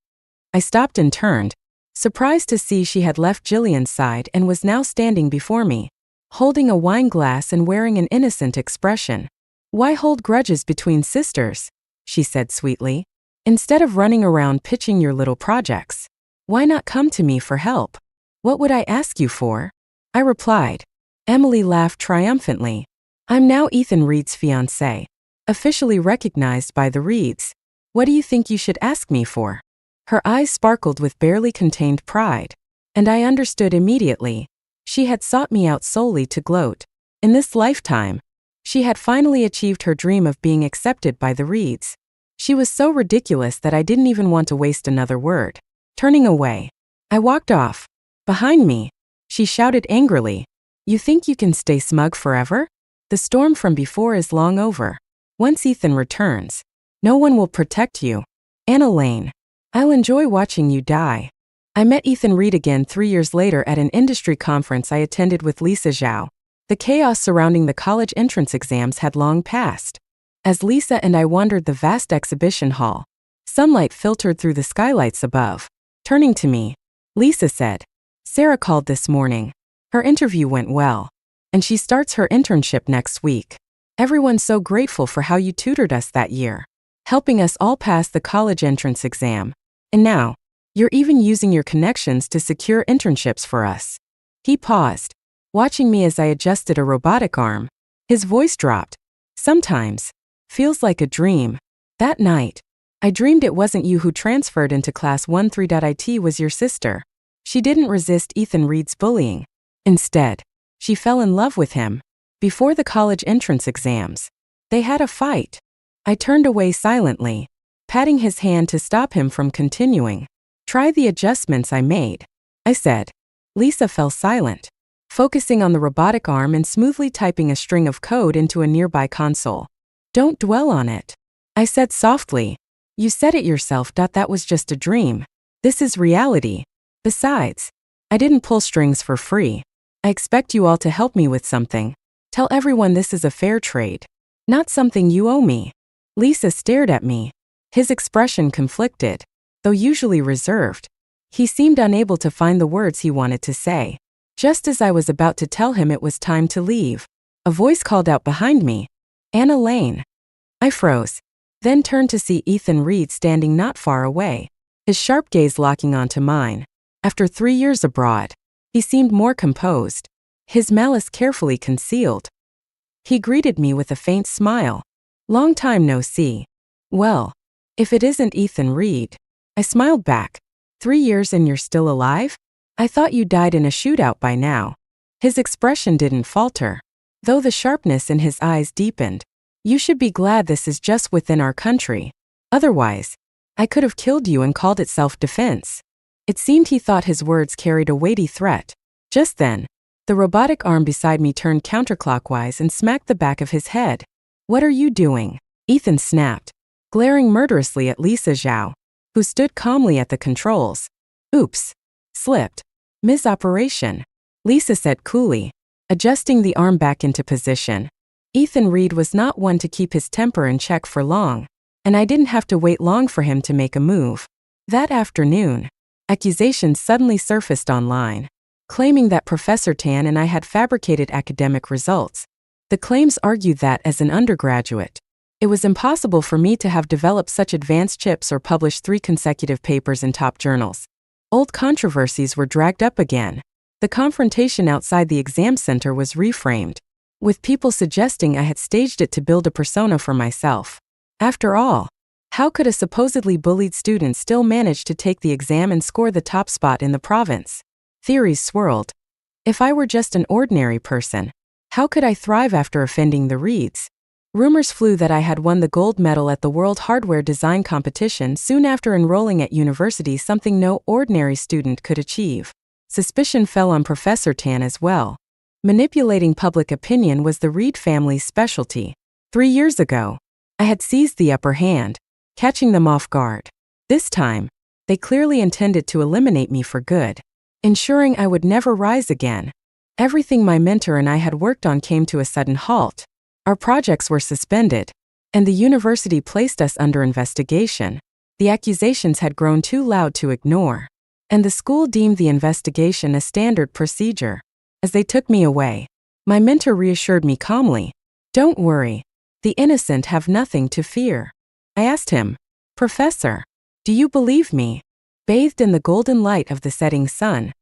S1: I stopped and turned, surprised to see she had left Gillian's side and was now standing before me, holding a wine glass and wearing an innocent expression. "Why hold grudges between sisters?" she said sweetly. "Instead of running around pitching your little projects, why not come to me for help? What would I ask you for?" I replied. Emily laughed triumphantly. "I'm now Ethan Reed's fiancée, officially recognized by the Reeds. What do you think you should ask me for?" Her eyes sparkled with barely contained pride, and I understood immediately. She had sought me out solely to gloat. In this lifetime, She had finally achieved her dream of being accepted by the Reeds. She was so ridiculous that I didn't even want to waste another word. Turning away, I walked off. Behind me, she shouted angrily, "You think you can stay smug forever? The storm from before is long over. Once Ethan returns, no one will protect you. Anna Lane, I'll enjoy watching you die." I met Ethan Reed again 3 years later at an industry conference I attended with Lisa Zhao. The chaos surrounding the college entrance exams had long passed. As Lisa and I wandered the vast exhibition hall, sunlight filtered through the skylights above. Turning to me, Lisa said, "Sarah called this morning. Her interview went well, and she starts her internship next week. Everyone's so grateful for how you tutored us that year, helping us all pass the college entrance exam. And now, you're even using your connections to secure internships for us." He paused, watching me as I adjusted a robotic arm. His voice dropped. "Sometimes, feels like a dream. That night, I dreamed it wasn't you who transferred into class 13.it was your sister." She didn't resist Ethan Reed's bullying. Instead, she fell in love with him. Before the college entrance exams, they had a fight. I turned away silently, patting his hand to stop him from continuing. "Try the adjustments I made," I said. Lisa fell silent, focusing on the robotic arm and smoothly typing a string of code into a nearby console. "Don't dwell on it," I said softly. "You said it yourself. That was just a dream. This is reality. Besides, I didn't pull strings for free. I expect you all to help me with something. Tell everyone this is a fair trade, not something you owe me." Lisa stared at me, his expression conflicted, though usually reserved. He seemed unable to find the words he wanted to say. Just as I was about to tell him it was time to leave, a voice called out behind me, "Anna Lane." I froze, then turned to see Ethan Reed standing not far away, his sharp gaze locking onto mine. After 3 years abroad, he seemed more composed, his malice carefully concealed. He greeted me with a faint smile. "Long time no see. Well, if it isn't Ethan Reed." I smiled back. 3 years and you're still alive? I thought you died in a shootout by now." His expression didn't falter, though the sharpness in his eyes deepened. "You should be glad this is just within our country. Otherwise, I could have killed you and called it self-defense." It seemed he thought his words carried a weighty threat. Just then, the robotic arm beside me turned counterclockwise and smacked the back of his head. "What are you doing?" Ethan snapped, glaring murderously at Lisa Zhao, who stood calmly at the controls. "Oops. Slipped. Misoperation," Lisa said coolly, adjusting the arm back into position. Ethan Reed was not one to keep his temper in check for long, and I didn't have to wait long for him to make a move. That afternoon, accusations suddenly surfaced online, claiming that Professor Tan and I had fabricated academic results. The claims argued that, as an undergraduate, it was impossible for me to have developed such advanced chips or published 3 consecutive papers in top journals. Old controversies were dragged up again. The confrontation outside the exam center was reframed, with people suggesting I had staged it to build a persona for myself. After all, how could a supposedly bullied student still manage to take the exam and score the top spot in the province? Theories swirled. If I were just an ordinary person, how could I thrive after offending the Reeds? Rumors flew that I had won the gold medal at the World Hardware Design Competition soon after enrolling at university, something no ordinary student could achieve. Suspicion fell on Professor Tan as well. Manipulating public opinion was the Reed family's specialty. 3 years ago, I had seized the upper hand, catching them off guard. This time, they clearly intended to eliminate me for good, ensuring I would never rise again. Everything my mentor and I had worked on came to a sudden halt. Our projects were suspended, and the university placed us under investigation. The accusations had grown too loud to ignore, and the school deemed the investigation a standard procedure. As they took me away, my mentor reassured me calmly, "Don't worry, the innocent have nothing to fear." I asked him, "Professor, do you believe me?" Bathed in the golden light of the setting sun,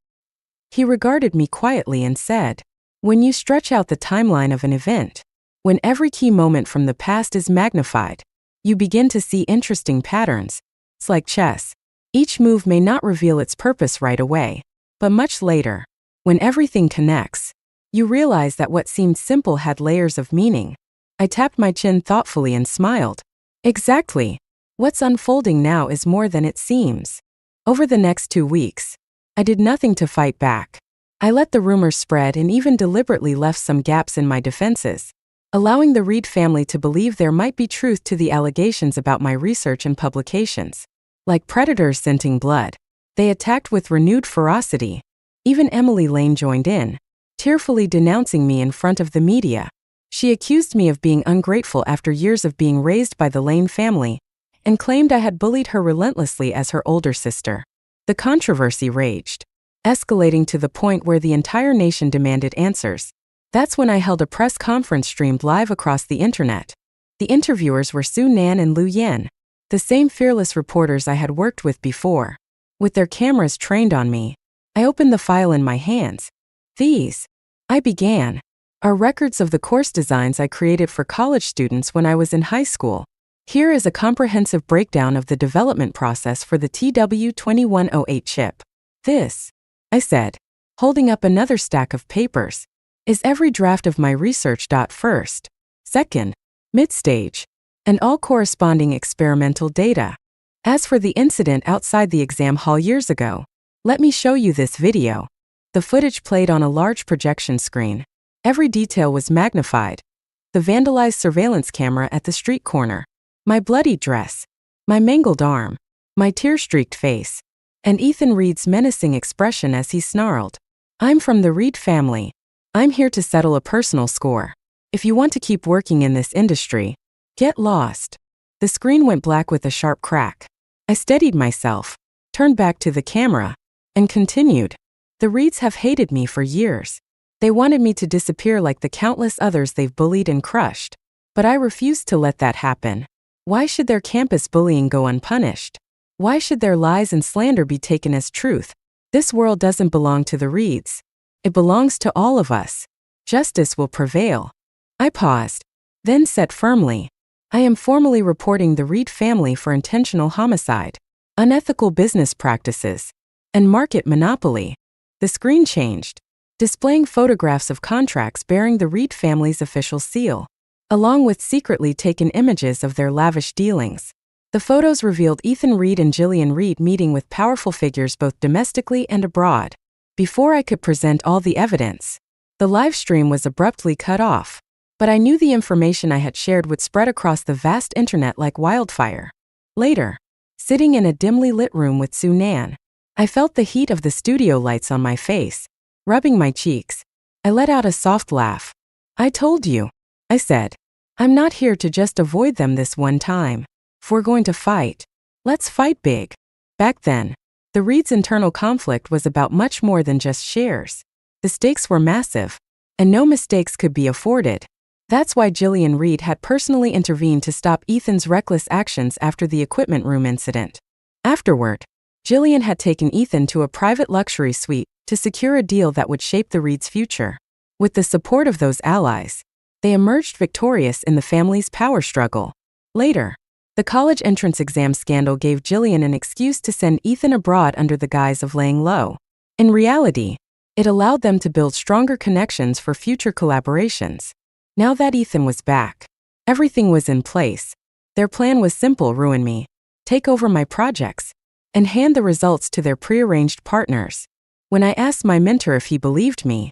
S1: he regarded me quietly and said, "When you stretch out the timeline of an event, when every key moment from the past is magnified, you begin to see interesting patterns. It's like chess. Each move may not reveal its purpose right away, but much later, when everything connects, you realize that what seemed simple had layers of meaning." I tapped my chin thoughtfully and smiled. Exactly. What's unfolding now is more than it seems. Over the next 2 weeks, I did nothing to fight back. I let the rumors spread and even deliberately left some gaps in my defenses, allowing the Reed family to believe there might be truth to the allegations about my research and publications. Like predators scenting blood, they attacked with renewed ferocity. Even Emily Lane joined in, tearfully denouncing me in front of the media. She accused me of being ungrateful after years of being raised by the Lane family, and claimed I had bullied her relentlessly as her older sister. The controversy raged, escalating to the point where the entire nation demanded answers. That's when I held a press conference streamed live across the internet. The interviewers were Sue Nan and Lu Yen, the same fearless reporters I had worked with before. With their cameras trained on me, I opened the file in my hands. These, I began, are records of the course designs I created for college students when I was in high school. Here is a comprehensive breakdown of the development process for the TW2108 chip. This, I said, holding up another stack of papers, is every draft of my research. First, second, mid-stage, and all corresponding experimental data. As for the incident outside the exam hall years ago, let me show you this video. The footage played on a large projection screen. Every detail was magnified. The vandalized surveillance camera at the street corner, my bloody dress, my mangled arm, my tear-streaked face, and Ethan Reed's menacing expression as he snarled, "I'm from the Reed family. I'm here to settle a personal score. If you want to keep working in this industry, get lost." The screen went black with a sharp crack. I steadied myself, turned back to the camera, and continued. The Reeds have hated me for years. They wanted me to disappear like the countless others they've bullied and crushed. But I refused to let that happen. Why should their campus bullying go unpunished? Why should their lies and slander be taken as truth? This world doesn't belong to the Reeds. It belongs to all of us. Justice will prevail. I paused, then said firmly, I am formally reporting the Reed family for intentional homicide, unethical business practices, and market monopoly. The screen changed, displaying photographs of contracts bearing the Reed family's official seal, along with secretly taken images of their lavish dealings. The photos revealed Ethan Reed and Jillian Reed meeting with powerful figures both domestically and abroad. Before I could present all the evidence, the live stream was abruptly cut off. But I knew the information I had shared would spread across the vast internet like wildfire. Later, sitting in a dimly lit room with Sue Nan, I felt the heat of the studio lights on my face, rubbing my cheeks. I let out a soft laugh. I told you, I said. I'm not here to just avoid them this one time. If we're going to fight, let's fight big. Back then, the Reed's internal conflict was about much more than just shares. The stakes were massive, and no mistakes could be afforded. That's why Jillian Reed had personally intervened to stop Ethan's reckless actions after the equipment room incident. Afterward, Jillian had taken Ethan to a private luxury suite to secure a deal that would shape the Reeds' future. With the support of those allies, they emerged victorious in the family's power struggle. Later, the college entrance exam scandal gave Jillian an excuse to send Ethan abroad under the guise of laying low. In reality, it allowed them to build stronger connections for future collaborations. Now that Ethan was back, everything was in place. Their plan was simple: ruin me, take over my projects, and hand the results to their prearranged partners. When I asked my mentor if he believed me,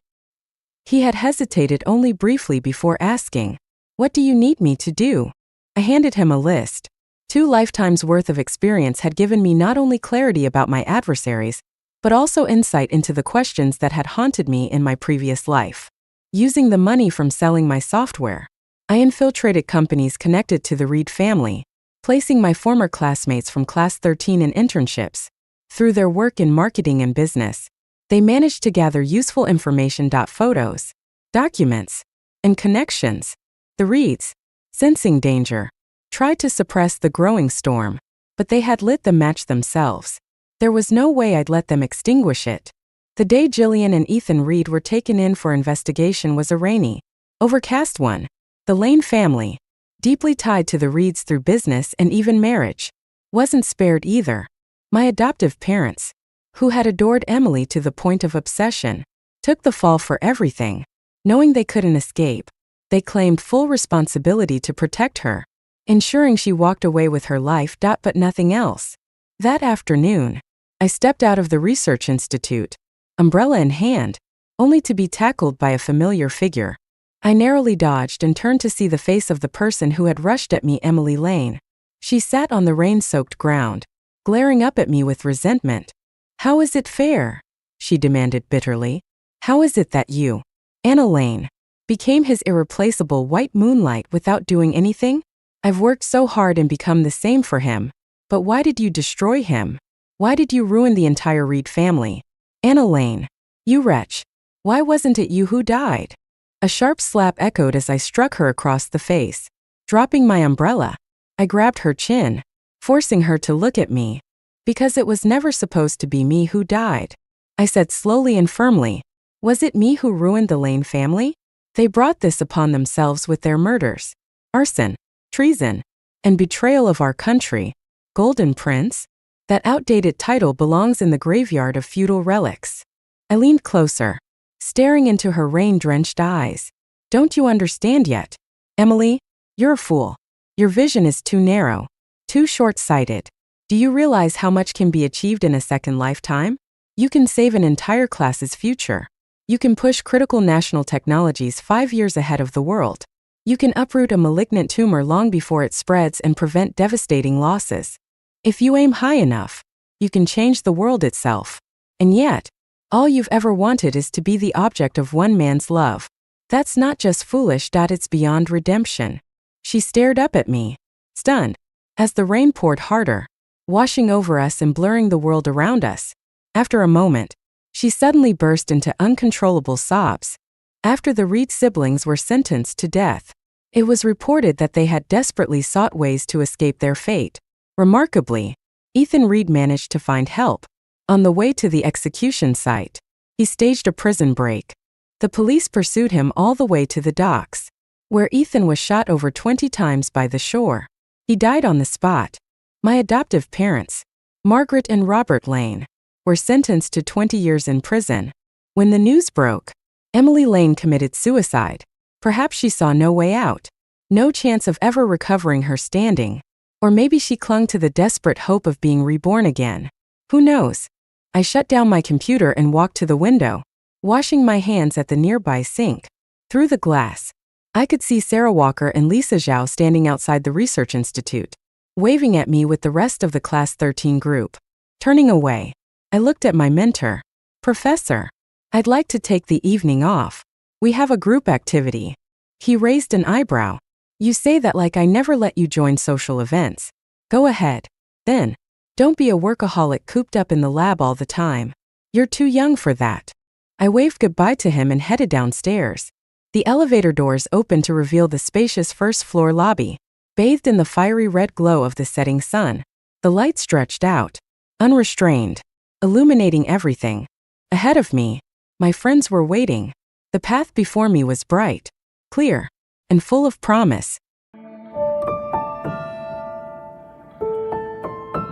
S1: he had hesitated only briefly before asking, "What do you need me to do?" I handed him a list. 2 lifetimes worth of experience had given me not only clarity about my adversaries, but also insight into the questions that had haunted me in my previous life. Using the money from selling my software, I infiltrated companies connected to the Reed family, placing my former classmates from Class 13 in internships. Through their work in marketing and business, they managed to gather useful information. Photos, documents, and connections. The Reeds, sensing danger, tried to suppress the growing storm, but they had lit the match themselves. There was no way I'd let them extinguish it. The day Jillian and Ethan Reed were taken in for investigation was a rainy, overcast one. The Lane family, deeply tied to the Reeds through business and even marriage, wasn't spared either. My adoptive parents, who had adored Emily to the point of obsession, took the fall for everything. Knowing they couldn't escape, They claimed full responsibility to protect her, ensuring she walked away with her life. But nothing else. That afternoon, I stepped out of the research institute, umbrella in hand, only to be tackled by a familiar figure. I narrowly dodged and turned to see the face of the person who had rushed at me, Emily Lane. She sat on the rain-soaked ground, glaring up at me with resentment. "How is it fair?" she demanded bitterly. "How is it that you, Anna Lane, became his irreplaceable white moonlight without doing anything? I've worked so hard and become the same for him. But why did you destroy him? Why did you ruin the entire Reed family? Anna Lane, you wretch. Why wasn't it you who died?" A sharp slap echoed as I struck her across the face. Dropping my umbrella, I grabbed her chin, forcing her to look at me. "Because it was never supposed to be me who died," I said slowly and firmly. "Was it me who ruined the Lane family? They brought this upon themselves with their murders, arson, treason, and betrayal of our country. Golden Prince? That outdated title belongs in the graveyard of feudal relics." I leaned closer, staring into her rain-drenched eyes. "Don't you understand yet? Emily, you're a fool. Your vision is too narrow, too short-sighted. Do you realize how much can be achieved in a second lifetime? You can save an entire class's future. You can push critical national technologies 5 years ahead of the world. You can uproot a malignant tumor long before it spreads and prevent devastating losses. If you aim high enough, you can change the world itself. And yet, all you've ever wanted is to be the object of one man's love. That's not just foolish, it's beyond redemption." She stared up at me, stunned, as the rain poured harder, washing over us and blurring the world around us. After a moment, she suddenly burst into uncontrollable sobs. After the Reed siblings were sentenced to death, it was reported that they had desperately sought ways to escape their fate. Remarkably, Ethan Reed managed to find help. On the way to the execution site, he staged a prison break. The police pursued him all the way to the docks, where Ethan was shot over 20 times by the shore. He died on the spot. My adoptive parents, Margaret and Robert Lane, were sentenced to 20 years in prison. When the news broke, Emily Lane committed suicide. Perhaps she saw no way out, no chance of ever recovering her standing. Or maybe she clung to the desperate hope of being reborn again. Who knows? I shut down my computer and walked to the window, washing my hands at the nearby sink. Through the glass, I could see Sarah Walker and Lisa Zhao standing outside the Research Institute, waving at me with the rest of the Class 13 group. Turning away, I looked at my mentor. "Professor, I'd like to take the evening off. We have a group activity." He raised an eyebrow. "You say that like I never let you join social events. Go ahead. Then, don't be a workaholic cooped up in the lab all the time. You're too young for that." I waved goodbye to him and headed downstairs. The elevator doors opened to reveal the spacious first-floor lobby, bathed in the fiery red glow of the setting sun. The light stretched out, unrestrained, illuminating everything. Ahead of me, my friends were waiting. The path before me was bright, clear, and full of promise.